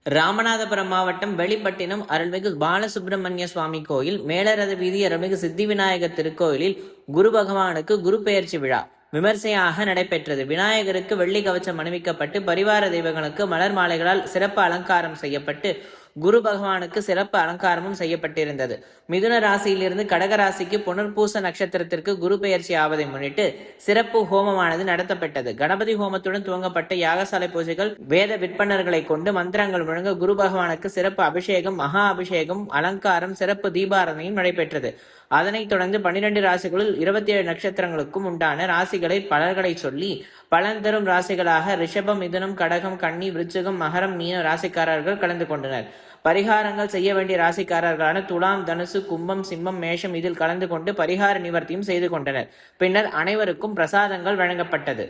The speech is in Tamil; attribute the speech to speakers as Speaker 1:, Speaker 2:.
Speaker 1: ராமநாதபுரம் மாவட்டம் வெளிப்பட்டினம் அருள்மிகு பாலசுப்பிரமணிய சுவாமி கோயில் மேலரத வீதி அருள்மிகு சித்தி விநாயகர் திருக்கோயிலில் குரு பகவானுக்கு குரு பெயர்ச்சி விழா விமர்சையாக நடைபெற்றது. விநாயகருக்கு வெள்ளி கவச்சம் அணிவிக்கப்பட்டு பரிவார தெய்வங்களுக்கு மலர் மாலைகளால் சிறப்பு அலங்காரம் செய்யப்பட்டு குரு பகவானுக்கு சிறப்பு அலங்காரமும் செய்யப்பட்டிருந்தது. மிதுன ராசியிலிருந்து கடக ராசிக்கு புனர்பூச நட்சத்திரத்திற்கு குரு பெயர்ச்சி ஆவதை முன்னிட்டு சிறப்பு ஹோமமானது நடத்தப்பட்டது. கணபதி ஹோமத்துடன் துவங்கப்பட்ட யாகசாலை பூஜைகள் வேத விற்பனர்களை கொண்டு மந்திரங்கள் முழங்க குரு பகவானுக்கு சிறப்பு அபிஷேகம், மகா அபிஷேகம், அலங்காரம், சிறப்பு தீபாரணையும் நடைபெற்றது. அதனைத் தொடர்ந்து 12 ராசிகளில் 27 நட்சத்திரங்களுக்கும் உண்டான ராசிகளை பலர்களை சொல்லி பலன் தரும் ராசிகளாக ரிஷபம், மிதுனம், கடகம், கன்னி, விருச்சிகம், மகரம், மீன ராசிக்காரர்கள் கலந்து கொண்டனர். பரிகாரங்கள் செய்ய வேண்டிய ராசிக்காரர்களான துலாம், தனுசு, கும்பம், சிம்மம், மேஷம் இதில் கலந்து கொண்டு பரிகார நிவர்த்தியும் செய்து கொண்டனர். பின்னர் அனைவருக்கும் பிரசாதங்கள் வழங்கப்பட்டது.